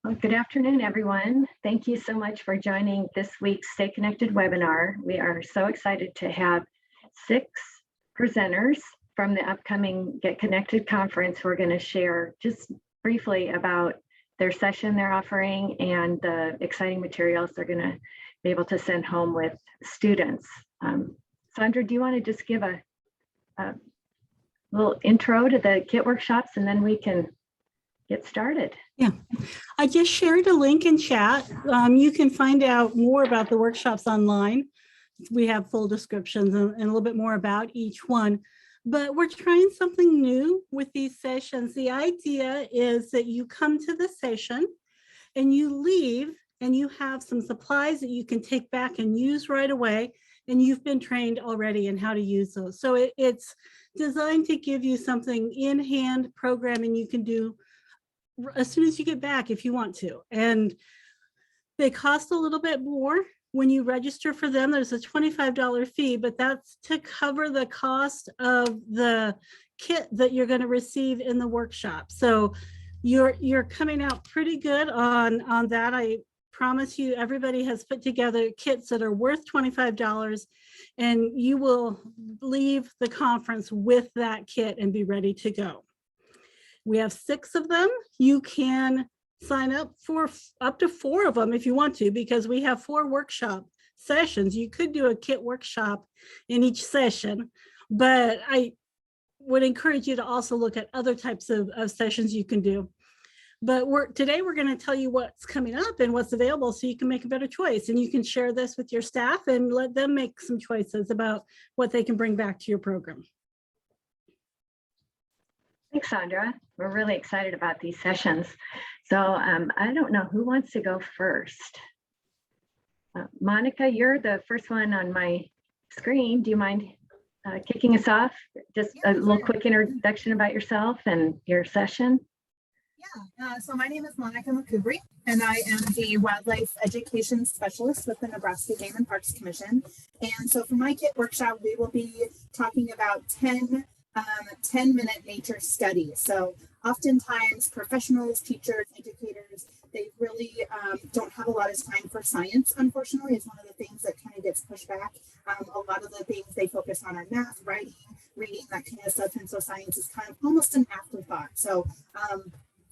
Well, good afternoon, everyone. Thank you so much for joining this week's Stay Connected webinar. We are so excited to have 6 presenters from the upcoming Get Connected conference who are going to share just briefly about their session they're offering and the exciting materials they're going to be able to send home with students. Sandra, do you want to just give a little intro to the KIT workshops and then we can get started? Yeah, I just shared a link in chat. You can find out more about the workshops online. We have full descriptions and a little bit more about each one, but we're trying something new with these sessions. The idea is that you come to the session and you leave and you have some supplies that you can take back and use right away, and you've been trained already in how to use those. So it's designed to give you something in hand programming you can do as soon as you get back if you want to. And they cost a little bit more when you register for them. There's a $25 fee, but that's to cover the cost of the kit that you're going to receive in the workshop. So you're coming out pretty good on that. I promise you, everybody has put together kits that are worth $25, and you will leave the conference with that kit and be ready to go. We have 6 of them. You can sign up for up to 4 of them if you want to, because we have 4 workshop sessions. You could do a kit workshop in each session, but I would encourage you to also look at other types of sessions you can do. But today we're going to tell you what's coming up and what's available so you can make a better choice, and you can share this with your staff and let them make some choices about what they can bring back to your program. Thanks, Sandra. We're really excited about these sessions. So I don't know who wants to go first. Monica, you're the first one on my screen. Do you mind kicking us off? Just a little quick introduction about yourself and your session. Yeah, so my name is Monica McCoubrey, and I am the Wildlife Education Specialist with the Nebraska Game and Parks Commission. And so for my KIT workshop, we will be talking about 10-minute nature studies. So oftentimes professionals, teachers, educators, they really don't have a lot of time for science, unfortunately. It's one of the things that kind of gets pushed back. A lot of the things they focus on are math, writing, reading, that kind of stuff. And so science is kind of almost an afterthought. So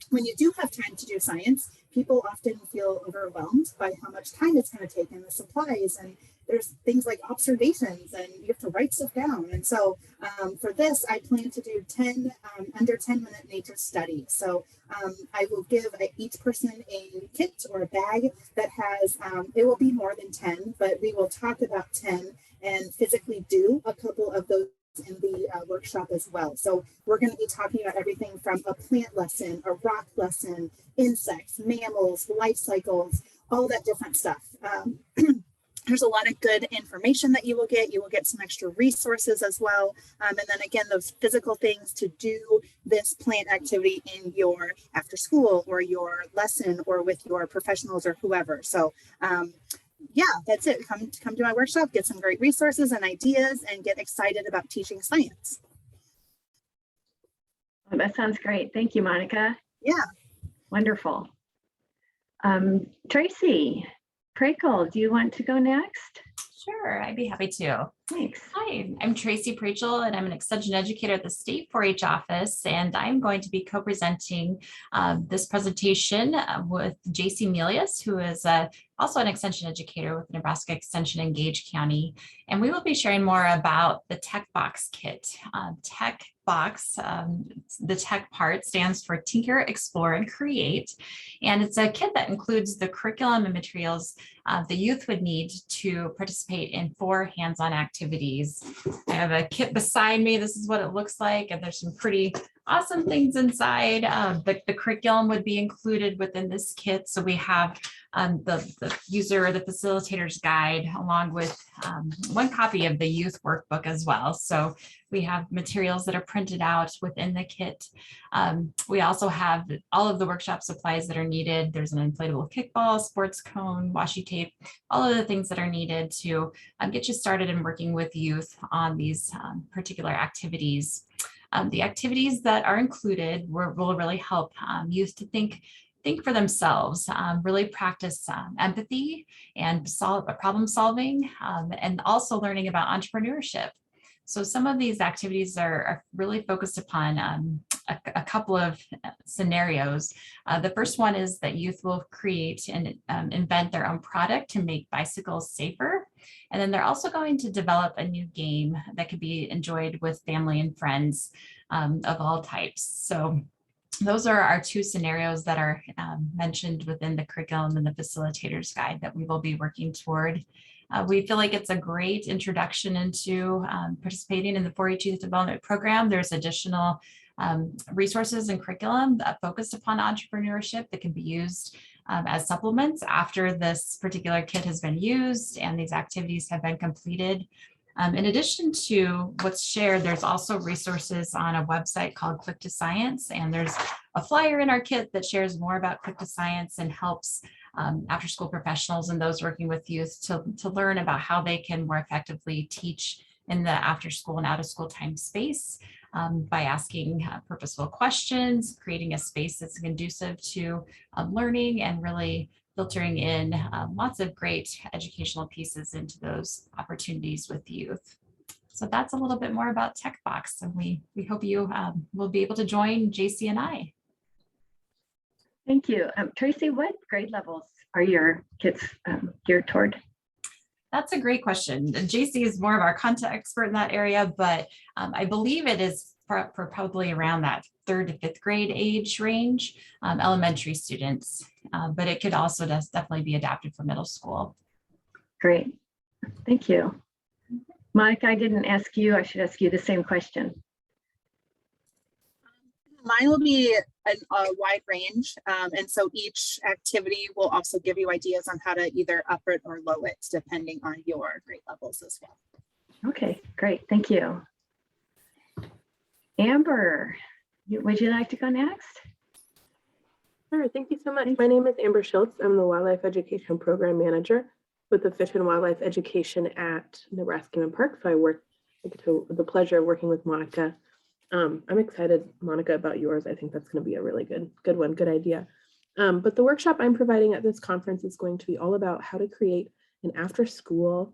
when you do have time to do science, people often feel overwhelmed by how much time it's going to take and the supplies, and there's things like observations and you have to write stuff down. And so for this, I plan to do 10 under 10-minute nature studies. So I will give each person a kit or a bag that has, it will be more than 10, but we will talk about 10 and physically do a couple of those in the workshop as well. So we're going to be talking about everything from a plant lesson, a rock lesson, insects, mammals, life cycles, all that different stuff. There's a lot of good information that you will get. You will get some extra resources as well. And then again, those physical things to do this plant activity in your after school or your lesson or with your professionals or whoever. So yeah, that's it. Come to my workshop, get some great resources and ideas, and get excited about teaching science. Well, that sounds great. Thank you, Monica. Yeah. Wonderful. Tracy Prakel, do you want to go next? Sure, I'd be happy to. Thanks. Hi, I'm Tracy Prachel, and I'm an extension educator at the State 4-H office, and I'm going to be co-presenting this presentation with JC Melius, who is also an extension educator with Nebraska Extension in Gage County, and we will be sharing more about the Tech Box kit. Tech Box, the tech part stands for Tinker, Explore, and Create, and it's a kit that includes the curriculum and materials the youth would need to participate in 4 hands-on activities. I have a kit beside me. This is what it looks like, and there's some pretty awesome things inside. The curriculum would be included within this kit. So we have the user, the facilitator's guide, along with one copy of the youth workbook as well. So we have materials that are printed out within the kit. We also have all of the workshop supplies that are needed. There's an inflatable kickball, sports cone, washi tape, all of the things that are needed to get you started in working with youth on these particular activities. The activities that are included will really help youth to think think for themselves, really practice empathy and problem solving, and also learning about entrepreneurship. So some of these activities are really focused upon a couple of scenarios. The first one is that youth will create and invent their own product to make bicycles safer. And then they're also going to develop a new game that could be enjoyed with family and friends of all types. So those are our two scenarios that are mentioned within the curriculum and the facilitator's guide that we will be working toward. We feel like it's a great introduction into participating in the 4-H Youth Development Program. There's additional resources and curriculum focused upon entrepreneurship that can be used as supplements after this particular kit has been used and these activities have been completed. In addition to what's shared, there's also resources on a website called Click to Science, and there's a flyer in our kit that shares more about Click to Science and helps after school professionals and those working with youth to learn about how they can more effectively teach in the after school and out of school time space by asking purposeful questions, creating a space that's conducive to learning, and really filtering in lots of great educational pieces into those opportunities with youth. So that's a little bit more about TechBox, and we hope you will be able to join JC and I. Thank you. Tracy, what grade levels are your kits geared toward? That's a great question. JC is more of our content expert in that area, but I believe it is for probably around that 3rd to 5th grade age range, elementary students, but it could also definitely be adapted for middle school. Great, thank you. Monica, I didn't ask you, I should ask you the same question. Mine will be a wide range, and so each activity will also give you ideas on how to either up it or low it, depending on your grade levels as well. Okay, great, thank you. Amber, would you like to go next? Sure, thank you so much. My name is Amber Schultz. I'm the Wildlife Education Program Manager with the Fish and Wildlife Education at Nebraska Game and Park. So I get the pleasure of working with Monica. I'm excited, Monica, about yours. I think that's going to be a really good one, good idea. But the workshop I'm providing at this conference is going to be all about how to create an after-school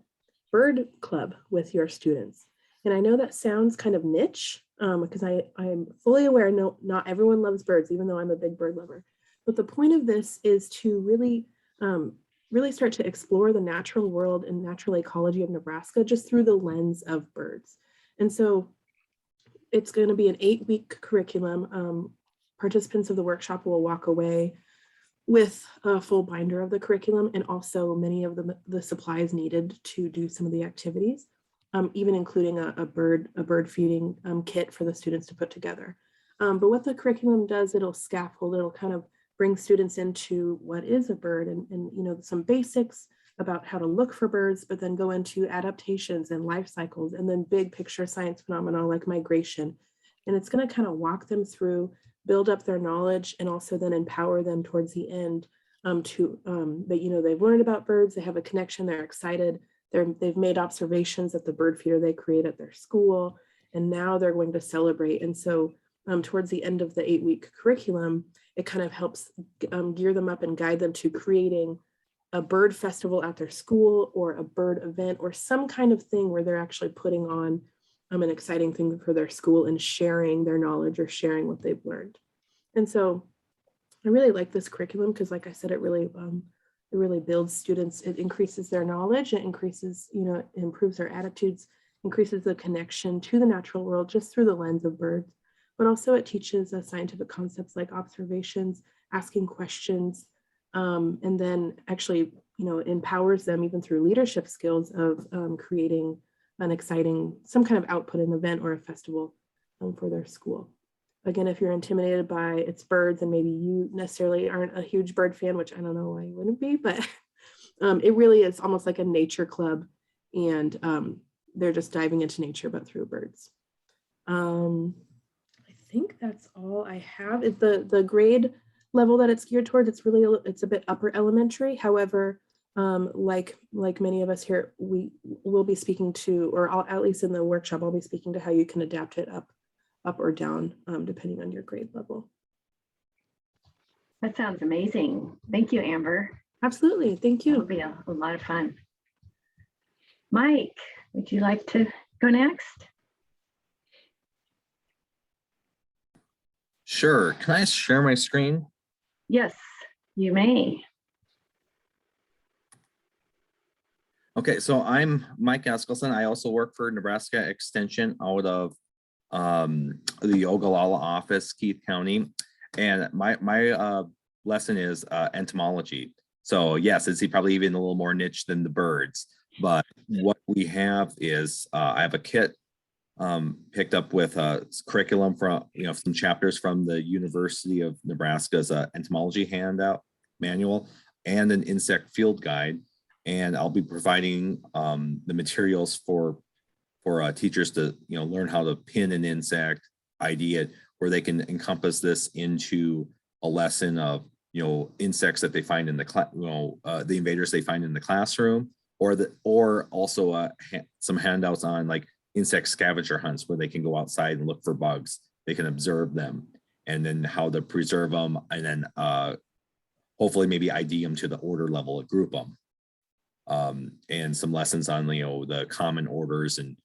bird club with your students. And I know that sounds kind of niche because I'm fully aware, no, not everyone loves birds, even though I'm a big bird lover. But the point of this is to really start to explore the natural world and natural ecology of Nebraska just through the lens of birds. And so it's going to be an 8-week curriculum. Participants of the workshop will walk away with a full binder of the curriculum and also many of the supplies needed to do some of the activities, even including a bird feeding kit for the students to put together. But what the curriculum does, it'll scaffold, it'll kind of bring students into what is a bird and you know, some basics about how to look for birds, but then go into adaptations and life cycles and then big picture science phenomena like migration. And it's going to kind of walk them through, build up their knowledge, and also then empower them towards the end that, you know, they've learned about birds, they have a connection, they're excited, they've made observations at the bird feeder they create at their school, and now they're going to celebrate. And so towards the end of the 8-week curriculum, it kind of helps gear them up and guide them to creating a bird festival at their school or a bird event or some kind of thing where they're actually putting on an exciting thing for their school and sharing their knowledge or sharing what they've learned. And so I really like this curriculum because, like I said, it really builds students. It increases their knowledge. It increases, you know, it improves their attitudes, increases the connection to the natural world just through the lens of birds. But also it teaches scientific concepts like observations, asking questions, and then actually, you know, empowers them even through leadership skills of creating an exciting, some kind of output, an event or a festival for their school. Again, if you're intimidated by its birds and maybe you necessarily aren't a huge bird fan, which I don't know why you wouldn't be, but it really is almost like a nature club, and they're just diving into nature, but through birds. I think that's all I have. Is the grade level that it's geared towards, it's a bit upper elementary. However, like many of us here, we will be speaking to, or at least in the workshop, I'll be speaking to how you can adapt it up or down, depending on your grade level. That sounds amazing. Thank you, Amber. Absolutely. Thank It'll you. be a lot of fun. Mike, would you like to go next? Sure. Can I share my screen? Yes, you may. Okay, so I'm Mike Eskelson. I also work for Nebraska Extension out of the Ogallala office, Keith County. And my lesson is entomology. So yes, it's probably even a little more niche than the birds. But what we have is I have a kit picked up with curriculum from, some chapters from the University of Nebraska's entomology handout manual and an insect field guide. And I'll be providing the materials for teachers to learn how to pin an insect, ID it, where they can encompass this into a lesson of insects that they find in the the invaders they find in the classroom, or also some handouts on like insect scavenger hunts where they can go outside and look for bugs. They can observe them, and then how to preserve them, and then hopefully maybe ID them to the order level, group them. And some lessons on the common orders and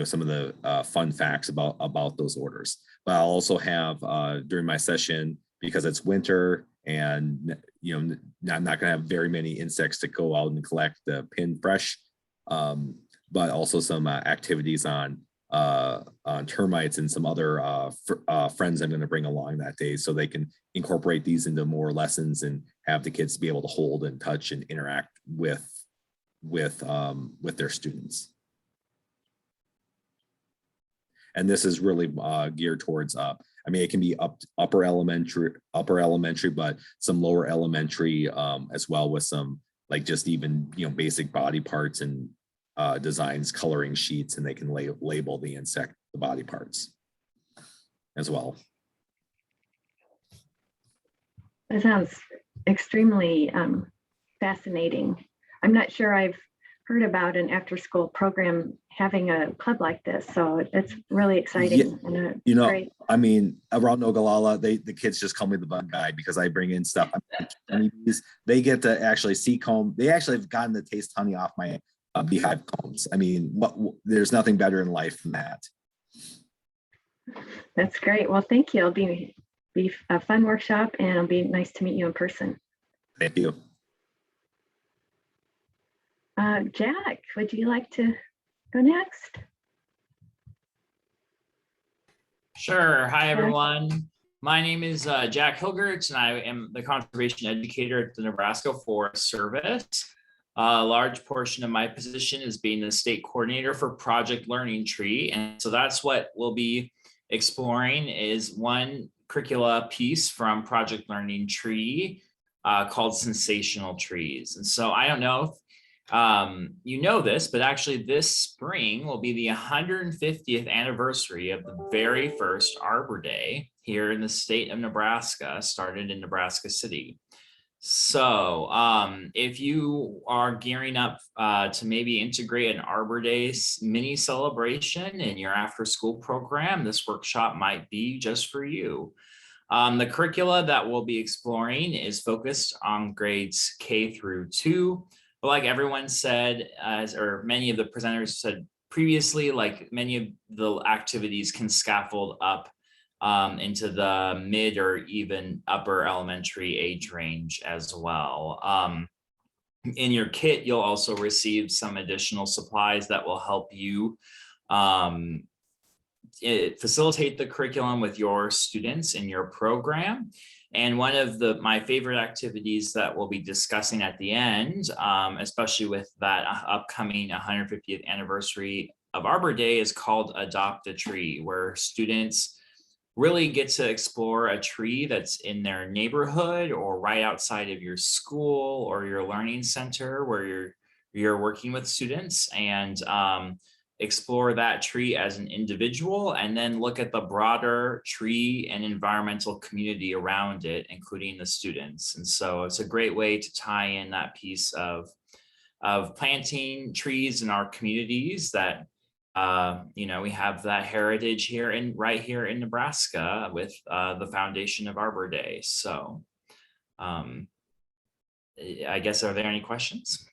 some of the fun facts about those orders. But I'll also have during my session, because it's winter and I'm not going to have very many insects to go out and collect the pin fresh, but also some activities on termites and some other friends I'm going to bring along that day, so they can incorporate these into more lessons and have the kids be able to hold and touch and interact with their students. And this is really geared towards it can be upper elementary, but some lower elementary as well, with some like just even basic body parts and designs, coloring sheets, and they can label the body parts as well. That sounds extremely fascinating. I'm not sure I've heard about an after-school program having a club like this, so it's really exciting. Yeah, great. I mean, around Ogallala, the kids just call me the bug guy because I bring in stuff. They get to actually see comb. They actually have gotten to taste honey off my beehive combs. I mean, there's nothing better in life than that. That's great. Well, thank you. It'll be a fun workshop, and it'll be nice to meet you in person. Thank you. Jack, would you like to go next? Sure. Hi, everyone. My name is Jack Hilgerts, and I am the conservation educator at the Nebraska Forest Service. A large portion of my position is being the state coordinator for Project Learning Tree. And so that's what we'll be exploring, is one curricula piece from Project Learning Tree called Sensational Trees. And so I don't know if you know this, but actually this spring will be the 150th anniversary of the very first Arbor Day here in the state of Nebraska, started in Nebraska City. So if you are gearing up to maybe integrate an Arbor Day mini celebration in your after school program, this workshop might be just for you. The curricula that we'll be exploring is focused on grades K through 2. But like everyone said, or many of the presenters said previously, like many of the activities can scaffold up into the mid or even upper elementary age range as well. In your kit, you'll also receive some additional supplies that will help you facilitate the curriculum with your students in your program. And one of my favorite activities that we'll be discussing at the end, especially with that upcoming 150th anniversary of Arbor Day, is called Adopt a Tree, where students really get to explore a tree that's in their neighborhood or right outside of your school or your learning center where you're working with students, and explore that tree as an individual, and then look at the broader tree and environmental community around it, including the students. And so it's a great way to tie in that piece of planting trees in our communities that we have that heritage right here in Nebraska with the foundation of Arbor Day. So I guess, are there any questions?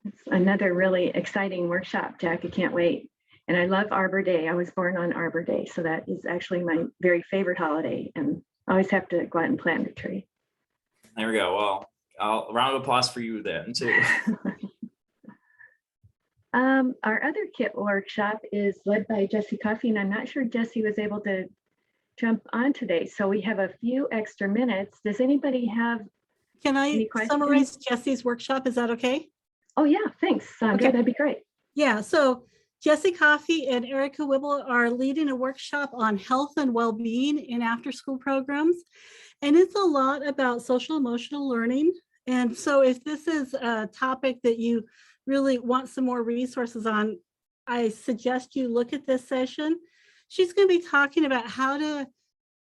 It's another really exciting workshop, Jack. I can't wait. And I love Arbor Day. I was born on Arbor Day, so that is actually my very favorite holiday. And I always have to go out and plant a tree. There we go. Well, a round of applause for you then too. Our other kit workshop is led by Jesse Coffey, and I'm not sure Jesse was able to jump on today. So we have a few extra minutes. Does anybody have Can I any questions? summarize Jesse's workshop? Is that okay? Oh yeah, thanks, Sandra. Okay. That'd be great. Yeah, so Jesse Coffey and Erica Whibble are leading a workshop on health and well-being in after-school programs. And it's a lot about social emotional learning. And so if this is a topic that you really want some more resources on, I suggest you look at this session. She's going to be talking about how to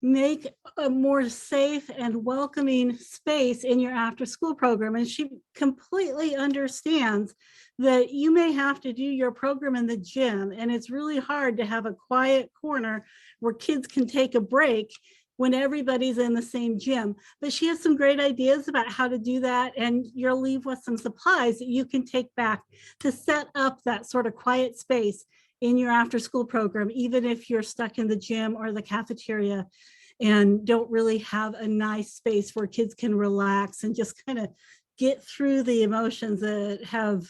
make a more safe and welcoming space in your after school program. And she completely understands that you may have to do your program in the gym, and it's really hard to have a quiet corner where kids can take a break when everybody's in the same gym. But she has some great ideas about how to do that, and you'll leave with some supplies that you can take back to set up that sort of quiet space in your after school program, even if you're stuck in the gym or the cafeteria and don't really have a nice space where kids can relax and just kind of get through the emotions that have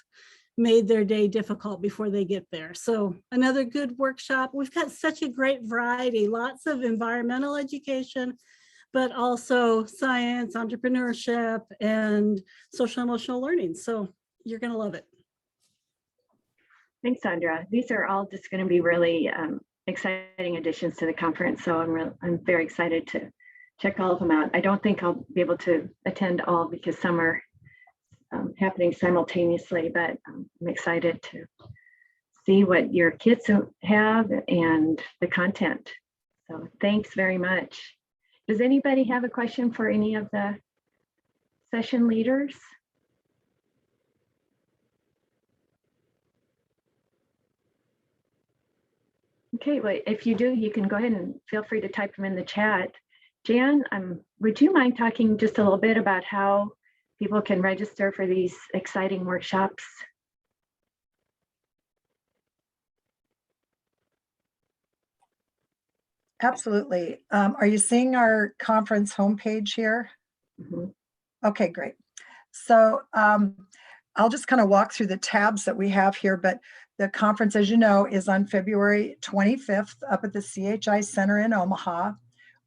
made their day difficult before they get there. So another good workshop. We've got such a great variety, lots of environmental education, but also science, entrepreneurship, and social emotional learning. So you're going to love it. Thanks, Sandra. These are all just going to be really exciting additions to the conference. So I'm very excited to check all of them out. I don't think I'll be able to attend all because some are happening simultaneously, but I'm excited to see what your kids have and the content. So thanks very much. Does anybody have a question for any of the session leaders? Okay, well, if you do, you can go ahead and feel free to type them in the chat. Jan, would you mind talking just a little bit about how people can register for these exciting workshops? Absolutely. Are you seeing our conference homepage here? Mm-hmm. Okay, great. So I'll just kind of walk through the tabs that we have here, but the conference, as you know, is on February 25th up at the CHI Center in Omaha.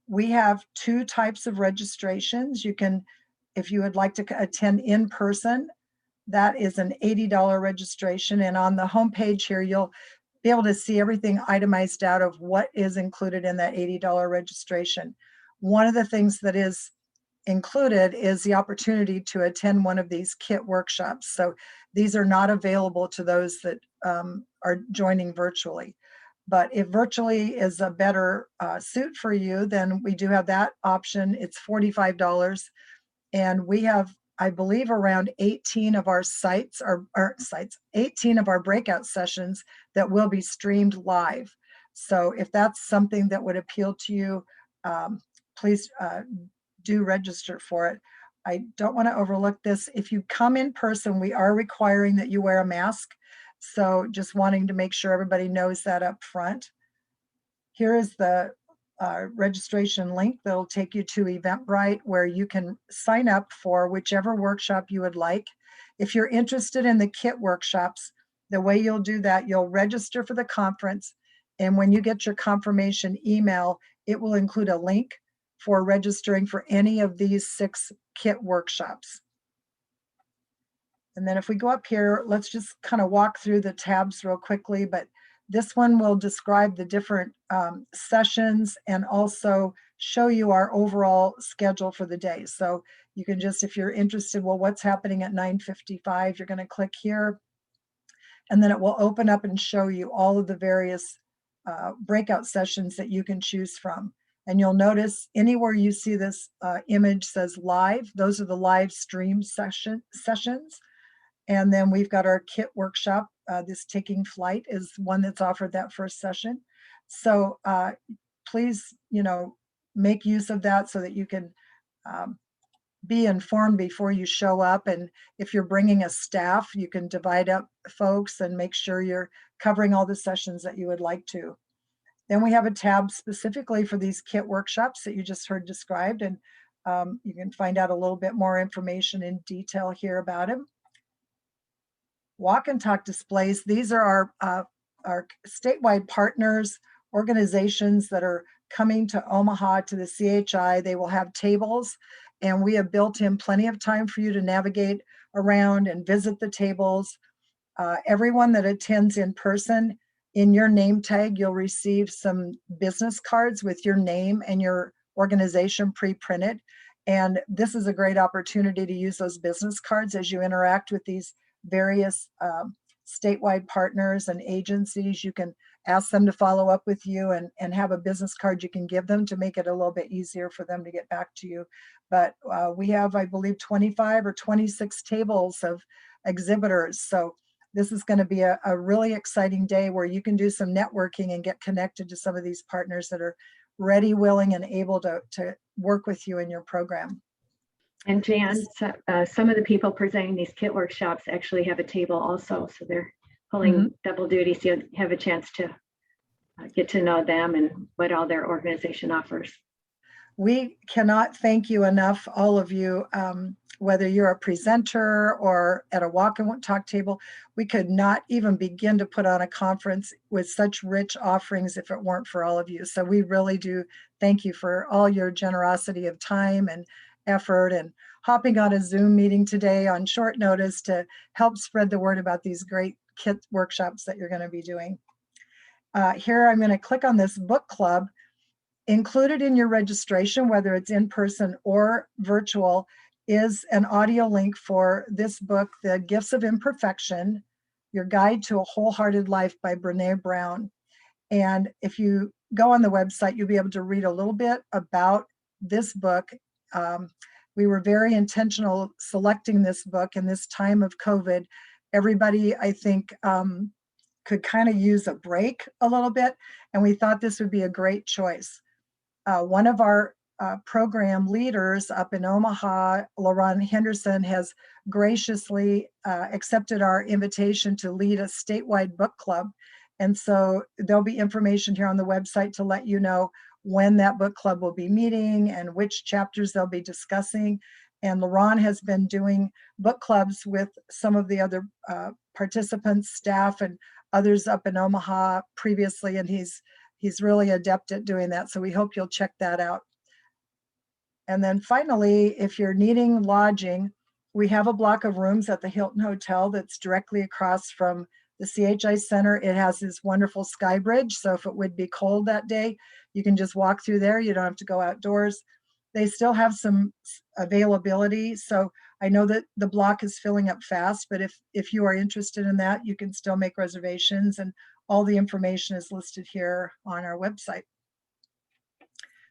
We have two types of registrations. You can, if you would like to attend in person, that is an $80 registration. And on the homepage here, you'll be able to see everything itemized out of what is included in that $80 registration. One of the things that is included is the opportunity to attend one of these kit workshops. So these are not available to those that are joining virtually. But if virtually is a better suit for you, then we do have that option. It's $45. And we have, I believe, around 18 of our sites, 18 of our breakout sessions that will be streamed live. So if that's something that would appeal to you, please do register for it. I don't want to overlook this. If you come in person, we are requiring that you wear a mask. So just wanting to make sure everybody knows that up front. Here is the registration link that'll take you to Eventbrite, where you can sign up for whichever workshop you would like. If you're interested in the kit workshops, the way you'll do that, you'll register for the conference. And when you get your confirmation email, it will include a link for registering for any of these 6 kit workshops. And then if we go up here, let's just kind of walk through the tabs real quickly, but this one will describe the different sessions and also show you our overall schedule for the day. So you can just, if you're interested, well, what's happening at 9:55, you're going to click here, and then it will open up and show you all of the various breakout sessions that you can choose from. And you'll notice anywhere you see this image says live, those are the live stream sessions. And then we've got our kit workshop. This Taking Flight is one that's offered that first session. So please, make use of that so that you can be informed before you show up. And if you're bringing a staff, you can divide up folks and make sure you're covering all the sessions that you would like to. Then we have a tab specifically for these kit workshops that you just heard described, and you can find out a little bit more information in detail here about them. Walk and talk displays. These are our statewide partners, organizations that are coming to Omaha to the CHI. They will have tables, and we have built in plenty of time for you to navigate around and visit the tables. Everyone that attends in person, in your name tag, you'll receive some business cards with your name and your organization pre-printed. And this is a great opportunity to use those business cards as you interact with these various statewide partners and agencies. You can ask them to follow up with you and have a business card you can give them to make it a little bit easier for them to get back to you. But we have, I believe, 25 or 26 tables of exhibitors. So this is going to be a really exciting day where you can do some networking and get connected to some of these partners that are ready, willing, and able to work with you in your program. And Jan, some of the people presenting these kit workshops actually have a table also, so they're pulling double duty, so you have a chance to get to know them and what all their organization offers. We cannot thank you enough, all of you, whether you're a presenter or at a walk and talk table. We could not even begin to put on a conference with such rich offerings if it weren't for all of you. So we really do thank you for all your generosity of time and effort and hopping on a Zoom meeting today on short notice to help spread the word about these great kit workshops that you're going to be doing. Here I'm going to click on this book club. Included in your registration, whether it's in person or virtual, is an audio link for this book, The Gifts of Imperfection, Your Guide to a Wholehearted Life by Brene Brown. And if you go on the website, you'll be able to read a little bit about this book. We were very intentional selecting this book in this time of COVID. Everybody, I think, could kind of use a break a little bit, and we thought this would be a great choice. One of our program leaders up in Omaha, LaRon Henderson, has graciously accepted our invitation to lead a statewide book club. And so there'll be information here on the website to let you know when that book club will be meeting and which chapters they'll be discussing. And LaRon has been doing book clubs with some of the other participants, staff, and others up in Omaha previously, and he's really adept at doing that. So we hope you'll check that out. And then finally, if you're needing lodging, we have a block of rooms at the Hilton Hotel that's directly across from the CHI Center. It has this wonderful sky bridge. So if it would be cold that day, you can just walk through there. You don't have to go outdoors. They still have some availability. So I know that the block is filling up fast, but if you are interested in that, you can still make reservations, and all the information is listed here on our website.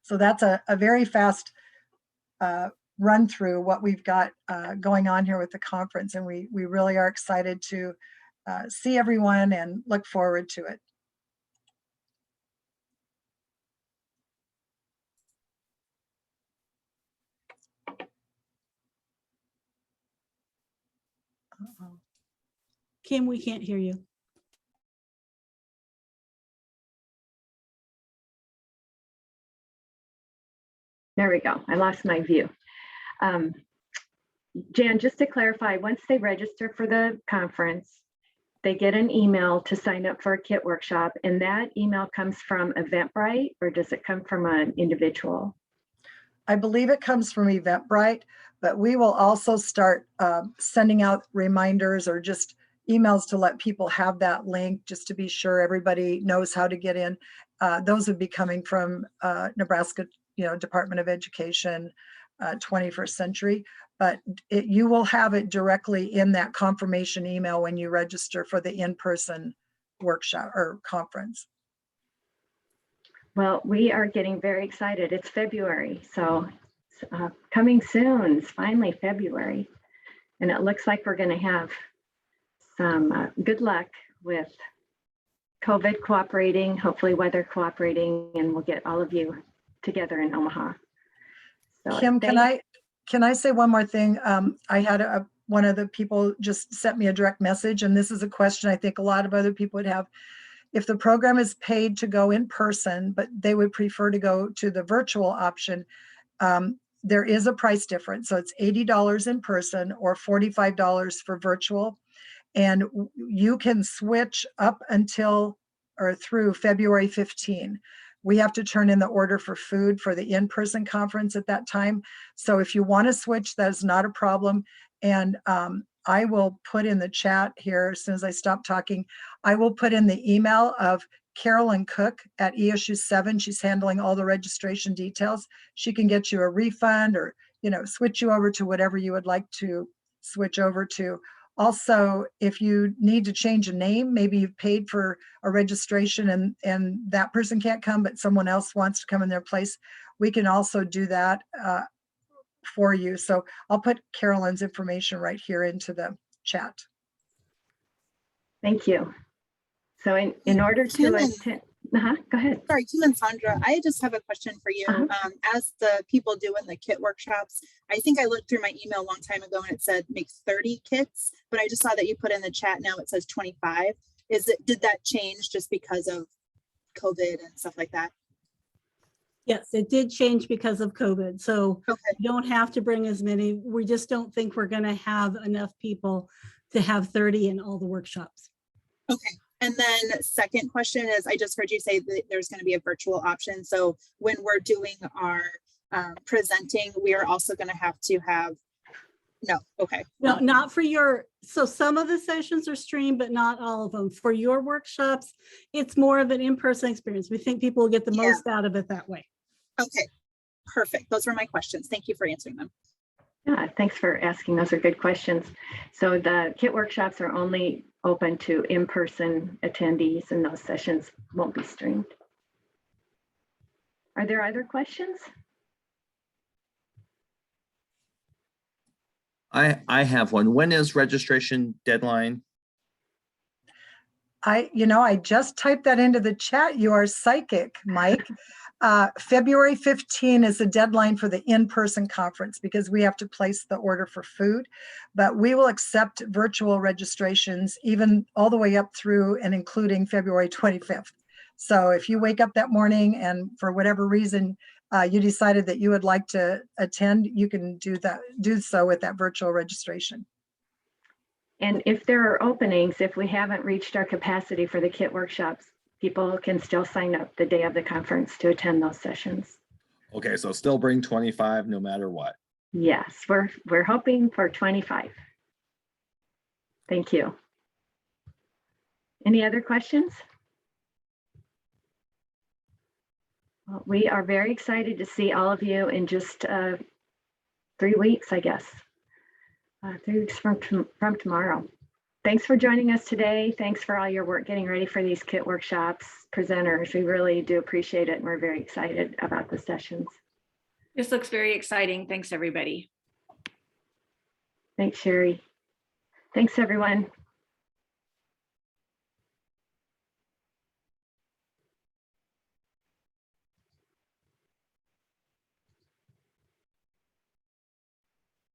So that's a very fast run through what we've got going on here with the conference. And we really are excited to see everyone and look forward to it. Kim, we can't hear you. There we go. I lost my view. Jan, just to clarify, once they register for the conference, they get an email to sign up for a kit workshop, and that email comes from Eventbrite, or does it come from an individual? I believe it comes from Eventbrite, but we will also start sending out reminders or just emails to let people have that link, just to be sure everybody knows how to get in. Those would be coming from Nebraska, Department of Education, 21st Century, but you will have it directly in that confirmation email when you register for the in-person workshop or conference. Well, we are getting very excited. It's February, so coming soon. It's finally February, and it looks like we're going to have some good luck with COVID cooperating, hopefully weather cooperating, and we'll get all of you together in Omaha. So Kim, can I say one more thing? I had one of the people just sent me a direct message, and this is a question I think a lot of other people would have. If the program is paid to go in person, but they would prefer to go to the virtual option, there is a price difference. So it's $80 in person or $45 for virtual. And you can switch up until or through February 15. We have to turn in the order for food for the in-person conference at that time. So if you want to switch, that is not a problem. And I will put in the chat here as soon as I stop talking. I will put in the email of Carolyn Cook at ESU 7. She's handling all the registration details. She can get you a refund or, switch you over to whatever you would like to switch over to. Also, if you need to change a name, maybe you've paid for a registration and that person can't come, but someone else wants to come in their place, we can also do that for you. So I'll put Carolyn's information right here into the chat. Thank you. So in order to attend, go ahead. Sorry, Kim and Sandra, I just have a question for you. As the people doing the kit workshops, I think I looked through my email a long time ago and it said make 30 kits, but I just saw that you put in the chat now it says 25. Did that change just because of COVID and stuff like that? Yes, it did change because of COVID. So Okay. you don't have to bring as many. We just don't think we're going to have enough people to have 30 in all the workshops. Okay. And then second question is, I just heard you say that there's going to be a virtual option. So when we're doing our presenting, we are also going to have no, okay. No, not for your, so some of the sessions are streamed, but not all of them. For your workshops, it's more of an in-person experience. We think people will get the most out of it that way. Okay, perfect. Those were my questions. Thank you for answering them. Yeah, thanks for asking. Those are good questions. So the kit workshops are only open to in-person attendees, and those sessions won't be streamed. Are there other questions? I have one. When is registration deadline? I just typed that into the chat. You are psychic, Mike. February 15 is the deadline for the in-person conference because we have to place the order for food, but we will accept virtual registrations even all the way up through and including February 25th. So if you wake up that morning and for whatever reason you decided that you would like to attend, you can do so with that virtual registration. And if there are openings, if we haven't reached our capacity for the kit workshops, people can still sign up the day of the conference to attend those sessions. Okay, so still bring 25 no matter what. Yes, we're hoping for 25. Thank you. Any other questions? Well, we are very excited to see all of you in just 3 weeks, I guess. 3 weeks from tomorrow. Thanks for joining us today. Thanks for all your work getting ready for these kit workshops, presenters. We really do appreciate it, and we're very excited about the sessions. This looks very exciting. Thanks, everybody. Thanks, Sherry. Thanks, everyone.